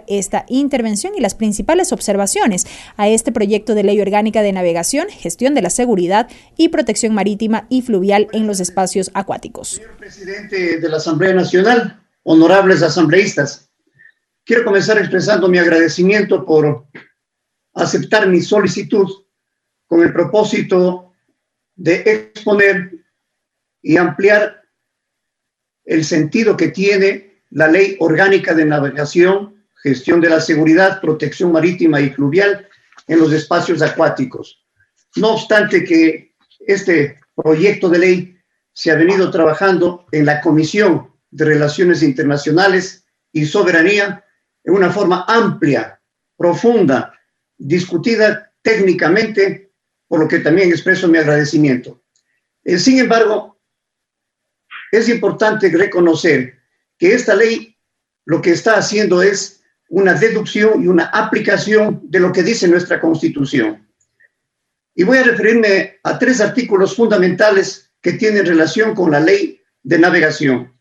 esta intervención y las principales observaciones a este proyecto de ley orgánica de navegación, gestión de la seguridad y protección marítima y fluvial en los espacios acuáticos. Señor presidente de la Asamblea Nacional, honorables asambleístas, quiero comenzar expresando mi agradecimiento por aceptar mi solicitud con el propósito de exponer y ampliar el sentido que tiene la Ley Orgánica de Navegación, Gestión de la Seguridad, Protección Marítima y Fluvial en los espacios acuáticos. No obstante que este proyecto de ley se ha venido trabajando en la Comisión de Relaciones Internacionales y Soberanía en una forma amplia, profunda, discutida técnicamente, por lo que también expreso mi agradecimiento. Sin embargo, es importante reconocer que esta ley lo que está haciendo es una deducción y una aplicación de lo que dice nuestra Constitución. Y voy a referirme a 3 artículos fundamentales que tienen relación con la ley de navegación.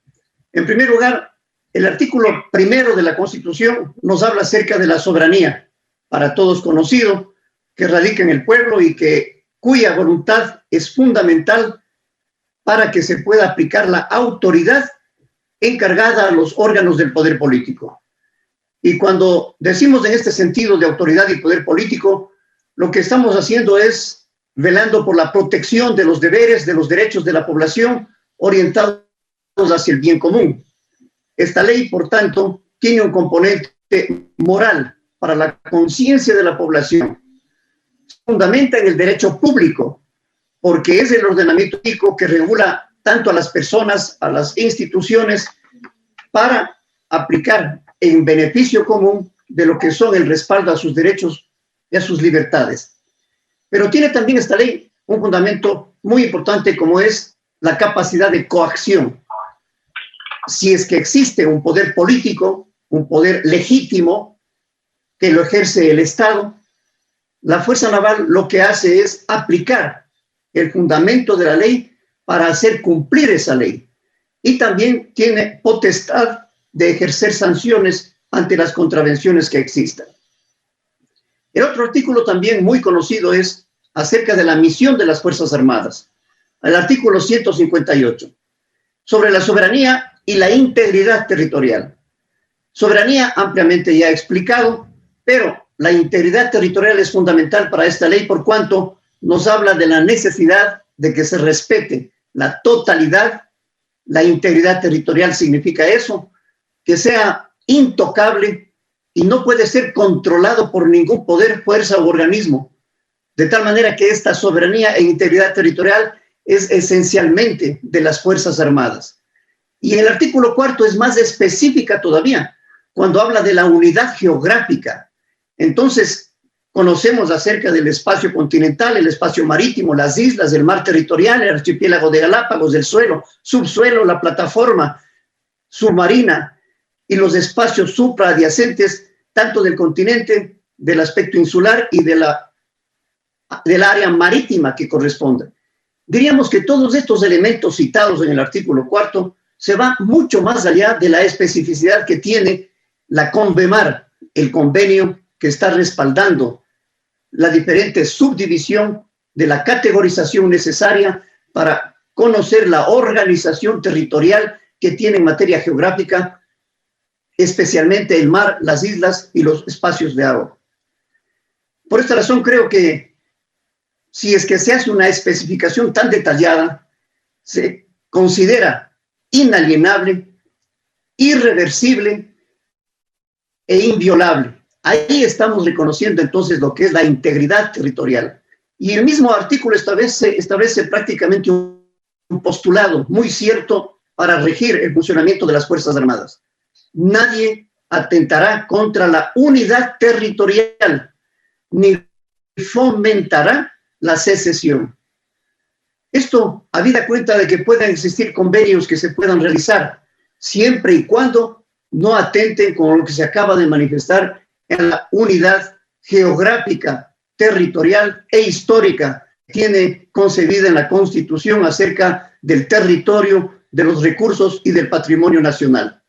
En primer lugar, el artículo 1 de la Constitución nos habla acerca de la soberanía, para todos conocido, que radica en el pueblo y cuya voluntad es fundamental para que se pueda aplicar la autoridad encargada a los órganos del poder político. Y cuando decimos en este sentido de autoridad y poder político, lo que estamos haciendo es velando por la protección de los deberes, de los derechos de la población, orientados hacia el bien común. Esta ley, por tanto, tiene un componente moral para la conciencia de la población. Se fundamenta en el derecho público, porque es el ordenamiento público que regula tanto a las personas, a las instituciones, para aplicar en beneficio común de lo que son el respaldo a sus derechos y a sus libertades. Pero tiene también esta ley un fundamento muy importante, como es la capacidad de coacción. Si es que existe un poder político, un poder legítimo que lo ejerce el Estado, la Fuerza Naval lo que hace es aplicar el fundamento de la ley para hacer cumplir esa ley. Y también tiene potestad de ejercer sanciones ante las contravenciones que existan. El otro artículo también muy conocido es acerca de la misión de las Fuerzas Armadas. El artículo 158, sobre la soberanía y la integridad territorial. Soberanía ampliamente ya explicado, pero la integridad territorial es fundamental para esta ley por cuanto nos habla de la necesidad de que se respete la totalidad. La integridad territorial significa eso, que sea intocable y no puede ser controlado por ningún poder, fuerza u organismo, de tal manera que esta soberanía e integridad territorial es esencialmente de las Fuerzas Armadas. Y el artículo 4 es más específica todavía, cuando habla de la unidad geográfica. Entonces, conocemos acerca del espacio continental, el espacio marítimo, las islas, el mar territorial, el archipiélago de Galápagos, el suelo, subsuelo, la plataforma submarina, y los espacios supraadyacentes, tanto del continente, del aspecto insular y del área marítima que corresponde. Diríamos que todos estos elementos citados en el artículo 4 se van mucho más allá de la especificidad que tiene la CONVEMAR, el convenio que está respaldando la diferente subdivisión de la categorización necesaria para conocer la organización territorial que tiene en materia geográfica, especialmente el mar, las islas y los espacios de agua. Por esta razón creo que si es que se hace una especificación tan detallada, se considera inalienable, irreversible e inviolable. Ahí estamos reconociendo entonces lo que es la integridad territorial. Y el mismo artículo establece prácticamente un postulado muy cierto para regir el funcionamiento de las Fuerzas Armadas. Nadie atentará contra la unidad territorial, ni fomentará la secesión. Esto habida cuenta de que puedan existir convenios que se puedan realizar, siempre y cuando no atenten con lo que se acaba de manifestar en la unidad geográfica, territorial e histórica que tiene concebida en la Constitución acerca del territorio, de los recursos y del patrimonio nacional.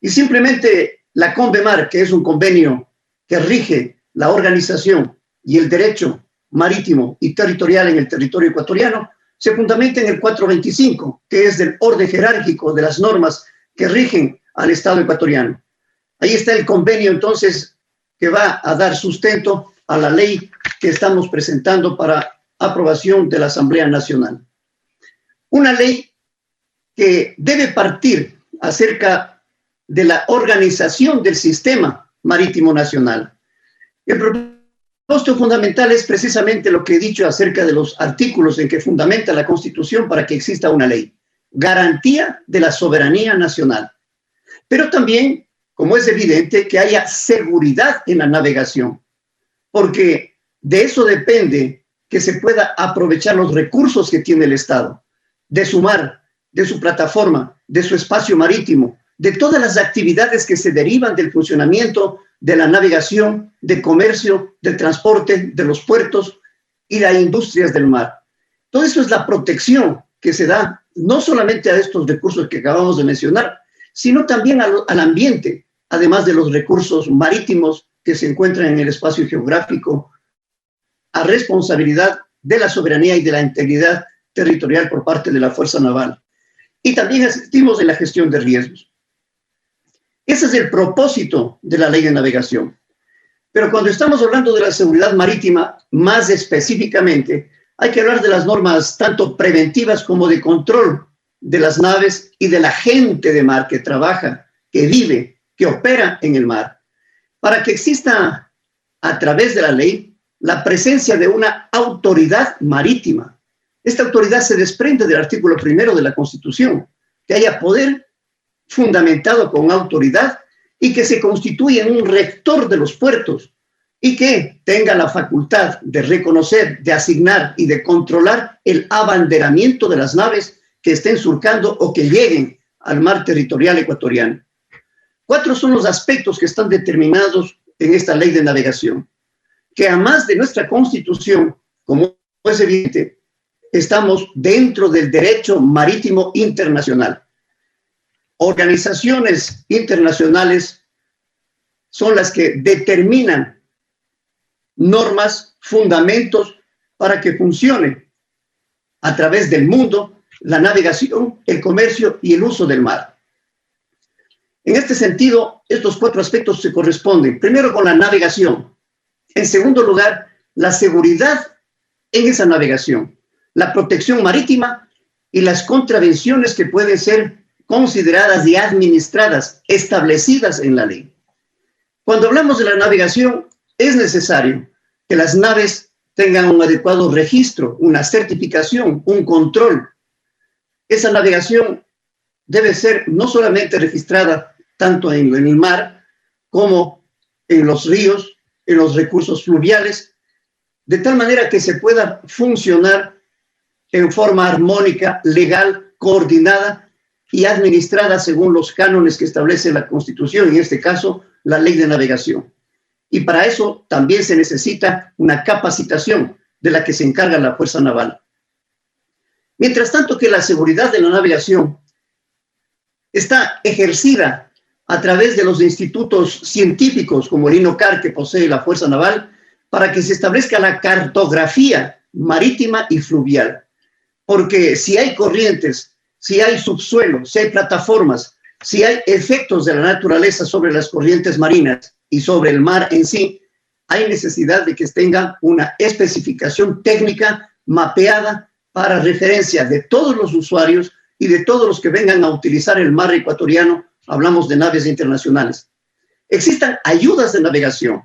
Y simplemente la CONVEMAR, que es un convenio que rige la organización y el derecho marítimo y territorial en el territorio ecuatoriano, se fundamenta en el 425, que es del orden jerárquico de las normas que rigen al Estado ecuatoriano. Ahí está el convenio, entonces, que va a dar sustento a la ley que estamos presentando para aprobación de la Asamblea Nacional. Una ley que debe partir acerca de la organización del sistema marítimo nacional. El propósito fundamental es precisamente lo que he dicho acerca de los artículos en que fundamenta la Constitución para que exista una ley. Garantía de la soberanía nacional. Pero también, como es evidente, que haya seguridad en la navegación, porque de eso depende que se pueda aprovechar los recursos que tiene el Estado, de su mar, de su plataforma, de su espacio marítimo, de todas las actividades que se derivan del funcionamiento de la navegación, de comercio, del transporte, de los puertos y las industrias del mar. Todo eso es la protección que se da no solamente a estos recursos que acabamos de mencionar, sino también al ambiente, además de los recursos marítimos que se encuentran en el espacio geográfico, a responsabilidad de la soberanía y de la integridad territorial por parte de la Fuerza Naval. Y también asistimos en la gestión de riesgos. Ese es el propósito de la Ley de Navegación. Pero cuando estamos hablando de la seguridad marítima, más específicamente, hay que hablar de las normas tanto preventivas como de control de las naves y de la gente de mar que trabaja, que vive, que opera en el mar, para que exista a través de la ley la presencia de una autoridad marítima. Esta autoridad se desprende del artículo 1 de la Constitución, que haya poder fundamentado con autoridad y que se constituya en un rector de los puertos y que tenga la facultad de reconocer, de asignar y de controlar el abanderamiento de las naves que estén surcando o que lleguen al mar territorial ecuatoriano. 4 son los aspectos que están determinados en esta ley de navegación, que a más de nuestra Constitución, como es evidente, estamos dentro del derecho marítimo internacional. Organizaciones internacionales son las que determinan normas, fundamentos para que funcione a través del mundo la navegación, el comercio y el uso del mar. En este sentido, estos 4 aspectos se corresponden, primero con la navegación, en segundo lugar, la seguridad en esa navegación, la protección marítima y las contravenciones que pueden ser consideradas y administradas, establecidas en la ley. Cuando hablamos de la navegación, es necesario que las naves tengan un adecuado registro, una certificación, un control. Esa navegación debe ser no solamente registrada tanto en el mar como en los ríos, en los recursos fluviales, de tal manera que se pueda funcionar en forma armónica, legal, coordinada y administrada según los cánones que establece la Constitución, en este caso, la Ley de Navegación. Y para eso también se necesita una capacitación de la que se encarga la Fuerza Naval. Mientras tanto que la seguridad de la navegación está ejercida a través de los institutos científicos como el INOCAR que posee la Fuerza Naval para que se establezca la cartografía marítima y fluvial. Porque si hay corrientes, si hay subsuelo, si hay plataformas, si hay efectos de la naturaleza sobre las corrientes marinas y sobre el mar en sí, hay necesidad de que tenga una especificación técnica mapeada para referencia de todos los usuarios y de todos los que vengan a utilizar el mar ecuatoriano. Hablamos de naves internacionales. Existan ayudas de navegación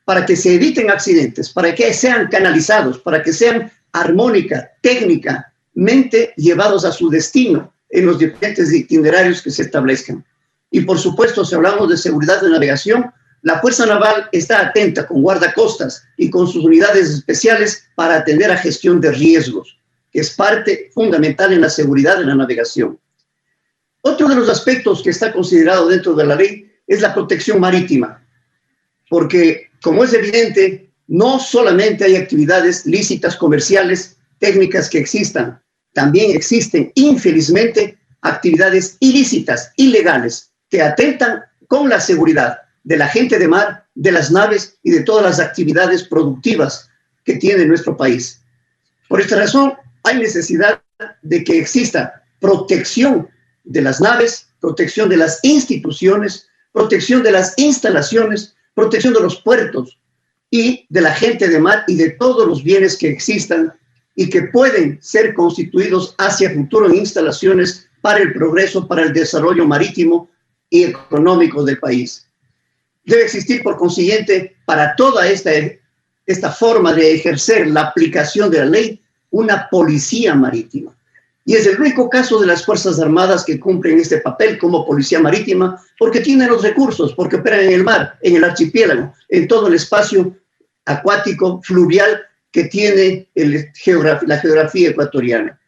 para que se eviten accidentes, para que sean canalizados, para que sean armónica, técnicamente llevados a su destino en los diferentes itinerarios que se establezcan. Y por supuesto, si hablamos de seguridad de navegación, la Fuerza Naval está atenta con guardacostas y con sus unidades especiales para atender a gestión de riesgos, que es parte fundamental en la seguridad de la navegación. Otro de los aspectos que está considerado dentro de la ley es la protección marítima, porque, como es evidente, no solamente hay actividades lícitas, comerciales, técnicas que existan, también existen, infelizmente, actividades ilícitas, ilegales, que atentan con la seguridad de la gente de mar, de las naves y de todas las actividades productivas que tiene nuestro país. Por esta razón, hay necesidad de que exista protección de las naves, protección de las instituciones, protección de las instalaciones, protección de los puertos y de la gente de mar y de todos los bienes que existan y que pueden ser constituidos hacia futuro en instalaciones para el progreso, para el desarrollo marítimo y económico del país. Debe existir, por consiguiente, para toda esta forma de ejercer la aplicación de la ley, una policía marítima. Y es el único caso de las Fuerzas Armadas que cumplen este papel como policía marítima, porque tienen los recursos, porque operan en el mar, en el archipiélago, en todo el espacio acuático, fluvial que tiene la geografía ecuatoriana.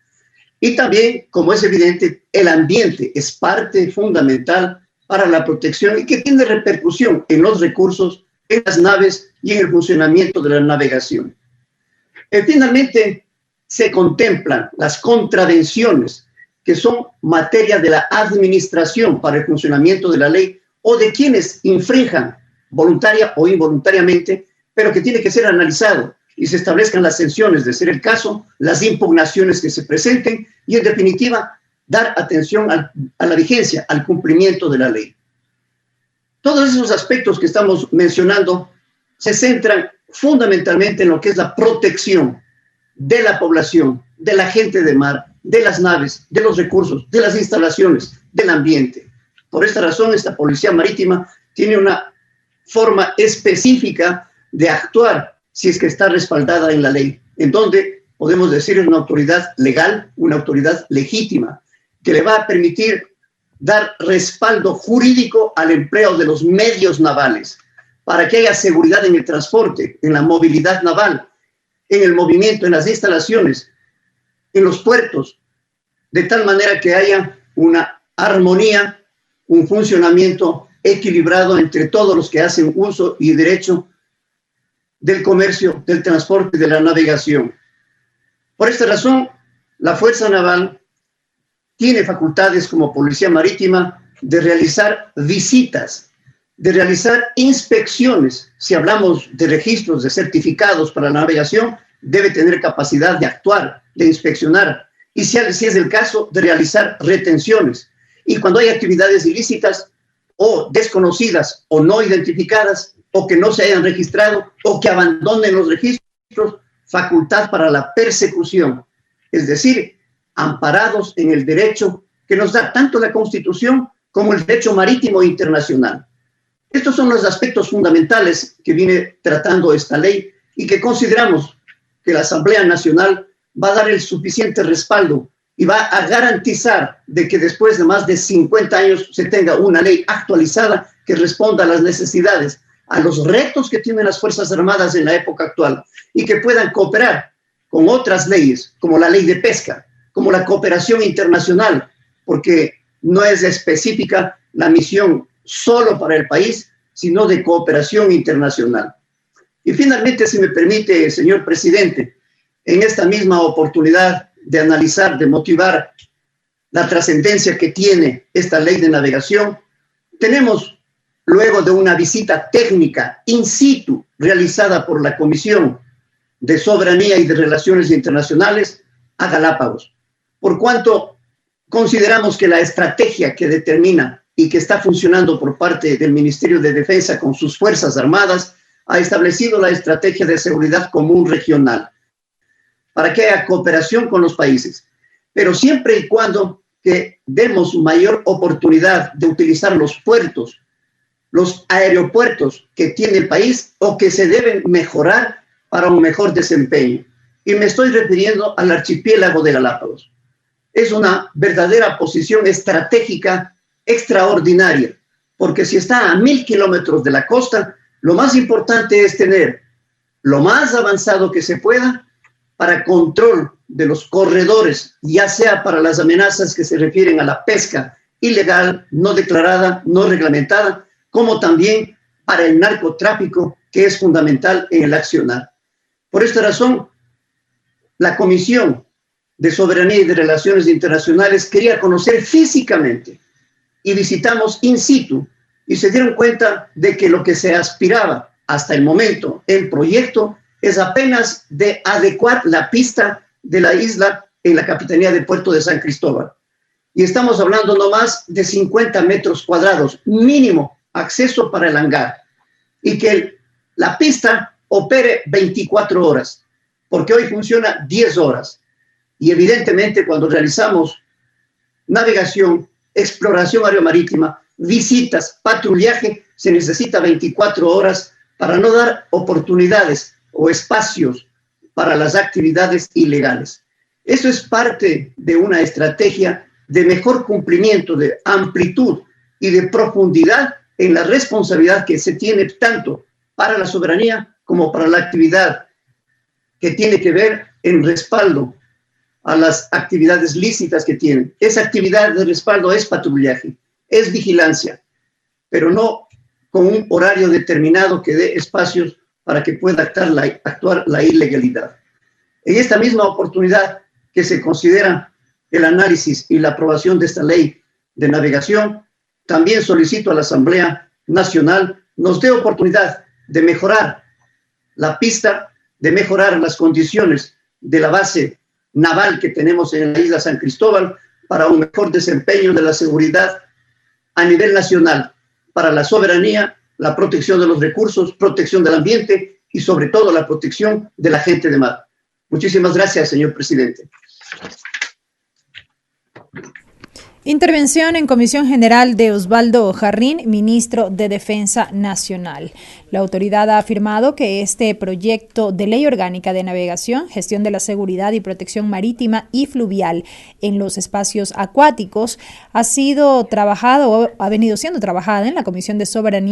Y también, como es evidente, el ambiente es parte fundamental para la protección y que tiene repercusión en los recursos, en las naves y en el funcionamiento de la navegación. Finalmente, se contemplan las contravenciones que son materia de la administración para el funcionamiento de la ley o de quienes infrinjan voluntaria o involuntariamente, pero que tiene que ser analizado y se establezcan las sanciones de ser el caso, las impugnaciones que se presenten y, en definitiva, dar atención a la vigencia, al cumplimiento de la ley. Todos esos aspectos que estamos mencionando se centran fundamentalmente en lo que es la protección de la población, de la gente de mar, de las naves, de los recursos, de las instalaciones, del ambiente. Por esta razón, esta policía marítima tiene una forma específica de actuar si es que está respaldada en la ley, en donde podemos decir es una autoridad legal, una autoridad legítima, que le va a permitir dar respaldo jurídico al empleo de los medios navales, para que haya seguridad en el transporte, en la movilidad naval, en el movimiento, en las instalaciones, en los puertos, de tal manera que haya una armonía, un funcionamiento equilibrado entre todos los que hacen uso y derecho del comercio, del transporte y de la navegación. Por esta razón, la Fuerza Naval tiene facultades como Policía Marítima de realizar visitas, de realizar inspecciones. Si hablamos de registros, de certificados para la navegación, debe tener capacidad de actuar, de inspeccionar, y si es el caso, de realizar retenciones. Y cuando hay actividades ilícitas o desconocidas o no identificadas, o que no se hayan registrado, o que abandonen los registros, facultad para la persecución, es decir, amparados en el derecho que nos da tanto la Constitución como el derecho marítimo internacional. Estos son los aspectos fundamentales que viene tratando esta ley y que consideramos que la Asamblea Nacional va a dar el suficiente respaldo y va a garantizar de que después de más de 50 años se tenga una ley actualizada que responda a las necesidades, a los retos que tienen las Fuerzas Armadas en la época actual y que puedan cooperar con otras leyes, como la ley de pesca, como la cooperación internacional, porque no es específica la misión solo para el país, sino de cooperación internacional. Y finalmente, si me permite, señor presidente, en esta misma oportunidad de analizar, de motivar la trascendencia que tiene esta ley de navegación, tenemos, luego de una visita técnica in situ realizada por la Comisión de Soberanía y de Relaciones Internacionales a Galápagos, por cuanto consideramos que la estrategia que determina y que está funcionando por parte del Ministerio de Defensa con sus Fuerzas Armadas ha establecido la estrategia de seguridad común regional para que haya cooperación con los países, pero siempre y cuando que demos mayor oportunidad de utilizar los puertos, los aeropuertos que tiene el país o que se deben mejorar para un mejor desempeño. Y me estoy refiriendo al archipiélago de Galápagos. Es una verdadera posición estratégica extraordinaria, porque si está a 1000 kilómetros de la costa, lo más importante es tener lo más avanzado que se pueda para control de los corredores, ya sea para las amenazas que se refieren a la pesca ilegal, no declarada, no reglamentada, como también para el narcotráfico, que es fundamental en el accionar. Por esta razón, la Comisión de Soberanía y de Relaciones Internacionales quería conocer físicamente y visitamos in situ y se dieron cuenta de que lo que se aspiraba hasta el momento en proyecto es apenas de adecuar la pista de la isla en la capitanía de Puerto de San Cristóbal. Y estamos hablando no más de 50 metros cuadrados, mínimo acceso para el hangar, y que la pista opere 24 horas, porque hoy funciona 10 horas. Y evidentemente cuando realizamos navegación, exploración aeromarítima, visitas, patrullaje, se necesita 24 horas para no dar oportunidades o espacios para las actividades ilegales. Eso es parte de una estrategia de mejor cumplimiento, de amplitud y de profundidad en la responsabilidad que se tiene tanto para la soberanía como para la actividad que tiene que ver en respaldo a las actividades lícitas que tienen. Esa actividad de respaldo es patrullaje, es vigilancia, pero no con un horario determinado que dé espacios para que pueda actuar la ilegalidad. En esta misma oportunidad que se considera el análisis y la aprobación de esta ley de navegación, también solicito a la Asamblea Nacional nos dé oportunidad de mejorar la pista, de mejorar las condiciones de la base naval que tenemos en la isla San Cristóbal para un mejor desempeño de la seguridad a nivel nacional, para la soberanía, la protección de los recursos, protección del ambiente y sobre todo la protección de la gente de mar. Muchísimas gracias, señor presidente. Intervención en Comisión General de Osvaldo Jarrín, ministro de Defensa Nacional. La autoridad ha afirmado que este proyecto de ley orgánica de navegación, gestión de la seguridad y protección marítima y fluvial en los espacios acuáticos ha venido siendo trabajada en la Comisión de Soberanía